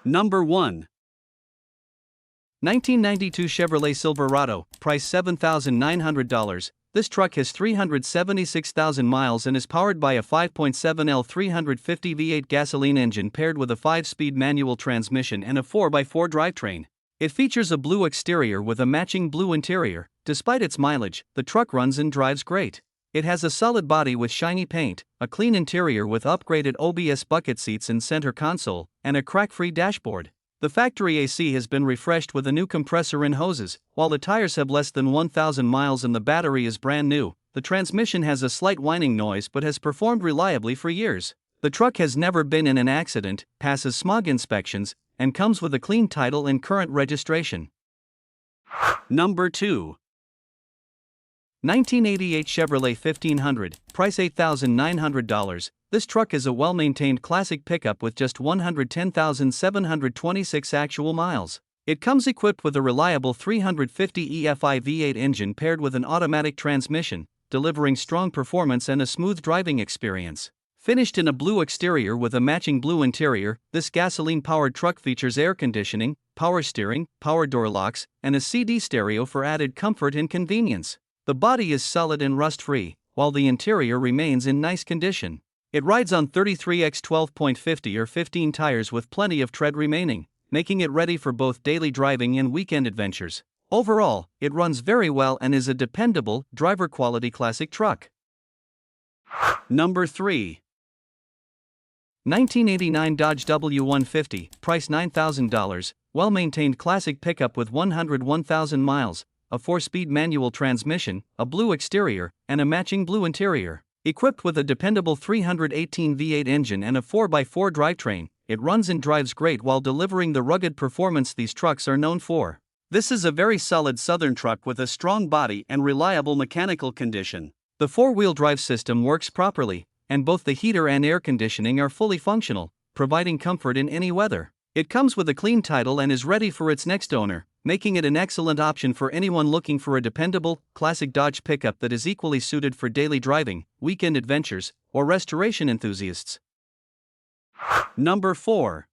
Number 1. 1992 Chevrolet Silverado, price $7,900. This truck has 376,000 miles and is powered by a 5.7L 350 V8 gasoline engine paired with a 5-speed manual transmission and a 4x4 drivetrain. It features a blue exterior with a matching blue interior. Despite its mileage, the truck runs and drives great. It has a solid body with shiny paint, a clean interior with upgraded OBS bucket seats and center console, and a crack-free dashboard. The factory AC has been refreshed with a new compressor and hoses. While the tires have less than 1,000 miles and the battery is brand new, the transmission has a slight whining noise but has performed reliably for years. The truck has never been in an accident, passes smog inspections, and comes with a clean title and current registration. Number 2. 1988 Chevrolet 1500, price $8,900. This truck is a well-maintained classic pickup with just 110,726 actual miles. It comes equipped with a reliable 350 EFI V8 engine paired with an automatic transmission, delivering strong performance and a smooth driving experience. Finished in a blue exterior with a matching blue interior, this gasoline-powered truck features air conditioning, power steering, power door locks, and a CD stereo for added comfort and convenience. The body is solid and rust-free, while the interior remains in nice condition. It rides on 33x 12.50 or 15 tires with plenty of tread remaining, making it ready for both daily driving and weekend adventures. Overall, it runs very well and is a dependable, driver-quality classic truck. Number 3. 1989 Dodge W150, price $9,000, well-maintained classic pickup with 101,000 miles, a 4-speed manual transmission, a blue exterior, and a matching blue interior. Equipped with a dependable 318 V8 engine and a 4x4 drivetrain, it runs and drives great while delivering the rugged performance these trucks are known for. This is a very solid southern truck with a strong body and reliable mechanical condition. The 4-wheel drive system works properly, and both the heater and air conditioning are fully functional, providing comfort in any weather. It comes with a clean title and is ready for its next owner, making it an excellent option for anyone looking for a dependable, classic Dodge pickup that is equally suited for daily driving, weekend adventures, or restoration enthusiasts. Number 4.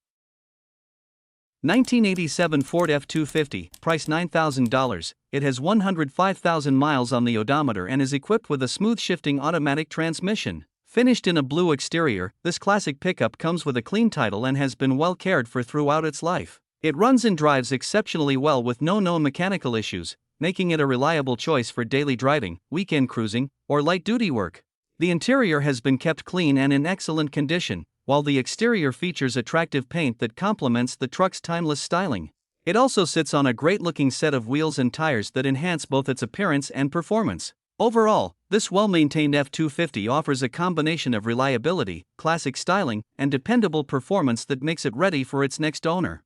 1987 Ford F-250, price $9,000. It has 105,000 miles on the odometer and is equipped with a smooth-shifting automatic transmission. Finished in a blue exterior, this classic pickup comes with a clean title and has been well cared for throughout its life. It runs and drives exceptionally well with no known mechanical issues, making it a reliable choice for daily driving, weekend cruising, or light-duty work. The interior has been kept clean and in excellent condition, while the exterior features attractive paint that complements the truck's timeless styling. It also sits on a great-looking set of wheels and tires that enhance both its appearance and performance. Overall, this well-maintained F-250 offers a combination of reliability, classic styling, and dependable performance that makes it ready for its next owner.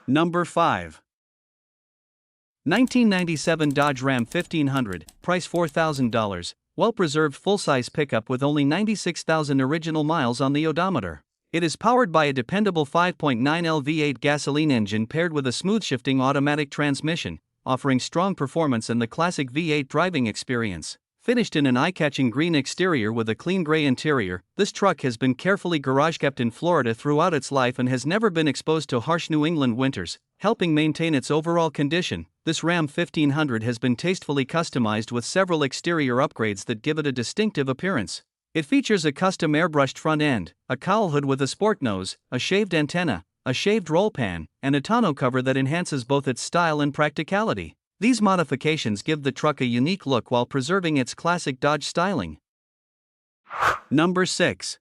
Number 5. 1997 Dodge Ram 1500, price $4,000, well-preserved full-size pickup with only 96,000 original miles on the odometer. It is powered by a dependable 5.9L V8 gasoline engine paired with a smooth-shifting automatic transmission, offering strong performance and the classic V8 driving experience. Finished in an eye-catching green exterior with a clean gray interior, this truck has been carefully garage-kept in Florida throughout its life and has never been exposed to harsh New England winters, helping maintain its overall condition. This Ram 1500 has been tastefully customized with several exterior upgrades that give it a distinctive appearance. It features a custom airbrushed front end, a cowl hood with a sport nose, a shaved antenna, a shaved roll pan, and a tonneau cover that enhances both its style and practicality. These modifications give the truck a unique look while preserving its classic Dodge styling. Number 6.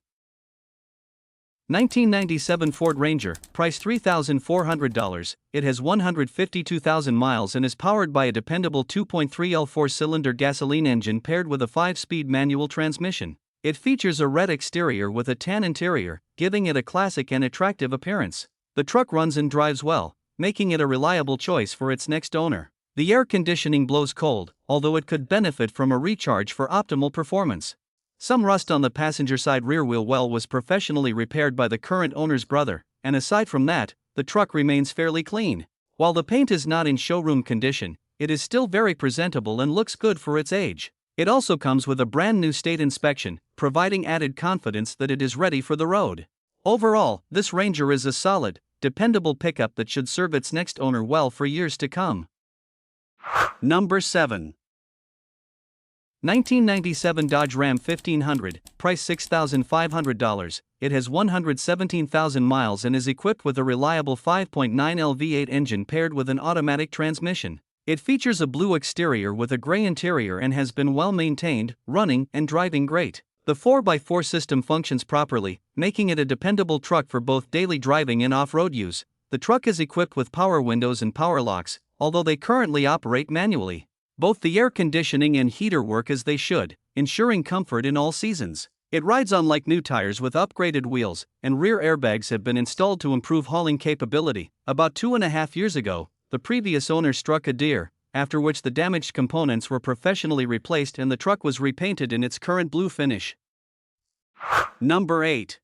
1997 Ford Ranger, price $3,400. It has 152,000 miles and is powered by a dependable 2.3L 4-cylinder gasoline engine paired with a 5-speed manual transmission. It features a red exterior with a tan interior, giving it a classic and attractive appearance. The truck runs and drives well, making it a reliable choice for its next owner. The air conditioning blows cold, although it could benefit from a recharge for optimal performance. Some rust on the passenger side rear wheel well was professionally repaired by the current owner's brother, and aside from that, the truck remains fairly clean. While the paint is not in showroom condition, it is still very presentable and looks good for its age. It also comes with a brand new state inspection, providing added confidence that it is ready for the road. Overall, this Ranger is a solid, dependable pickup that should serve its next owner well for years to come. Number 7. 1997 Dodge Ram 1500, price $6,500. It has 117,000 miles and is equipped with a reliable 5.9L V8 engine paired with an automatic transmission. It features a blue exterior with a gray interior and has been well maintained, running, and driving great. The 4x4 system functions properly, making it a dependable truck for both daily driving and off-road use. The truck is equipped with power windows and power locks, although they currently operate manually. Both the air conditioning and heater work as they should, ensuring comfort in all seasons. It rides on like new tires with upgraded wheels, and rear airbags have been installed to improve hauling capability. About 2.5 years ago, the previous owner struck a deer, after which the damaged components were professionally replaced and the truck was repainted in its current blue finish. Number 8.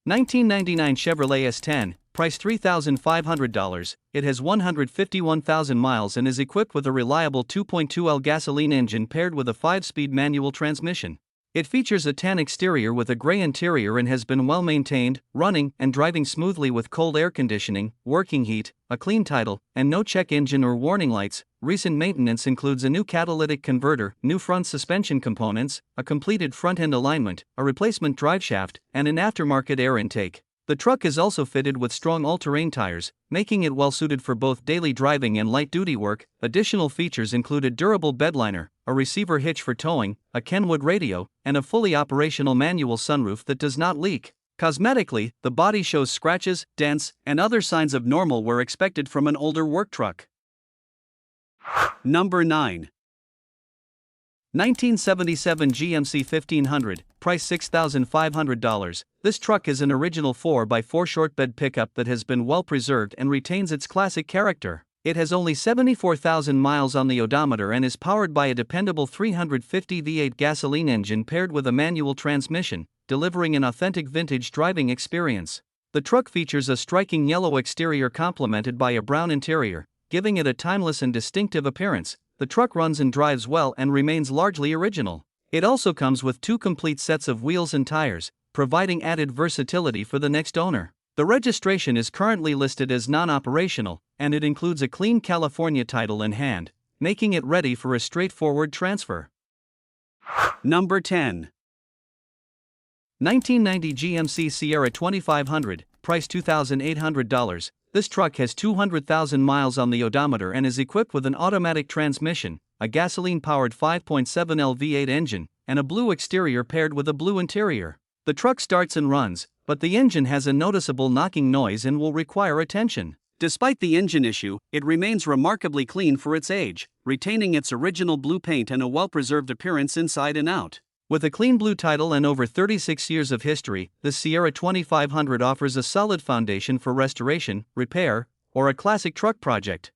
1999 Chevrolet S10, price $3,500. It has 151,000 miles and is equipped with a reliable 2.2L gasoline engine paired with a 5-speed manual transmission. It features a tan exterior with a gray interior and has been well maintained, running and driving smoothly with cold air conditioning, working heat, a clean title, and no check engine or warning lights. Recent maintenance includes a new catalytic converter, new front suspension components, a completed front-end alignment, a replacement driveshaft, and an aftermarket air intake. The truck is also fitted with strong all-terrain tires, making it well suited for both daily driving and light-duty work. Additional features include a durable bedliner, a receiver hitch for towing, a Kenwood radio, and a fully operational manual sunroof that does not leak. Cosmetically, the body shows scratches, dents, and other signs of normal wear expected from an older work truck. Number 9. 1977 GMC 1500, price $6,500. This truck is an original 4x4 short bed pickup that has been well preserved and retains its classic character. It has only 74,000 miles on the odometer and is powered by a dependable 350 V8 gasoline engine paired with a manual transmission, delivering an authentic vintage driving experience. The truck features a striking yellow exterior complemented by a brown interior, giving it a timeless and distinctive appearance. The truck runs and drives well and remains largely original. It also comes with 2 complete sets of wheels and tires, providing added versatility for the next owner. The registration is currently listed as non-operational, and it includes a clean California title in hand, making it ready for a straightforward transfer. Number 10. 1990 GMC Sierra 2500, price $2,800. This truck has 200,000 miles on the odometer and is equipped with an automatic transmission, a gasoline-powered 5.7L V8 engine, and a blue exterior paired with a blue interior. The truck starts and runs, but the engine has a noticeable knocking noise and will require attention. Despite the engine issue, it remains remarkably clean for its age, retaining its original blue paint and a well-preserved appearance inside and out. With a clean blue title and over 36 years of history, the Sierra 2500 offers a solid foundation for restoration, repair, or a classic truck project.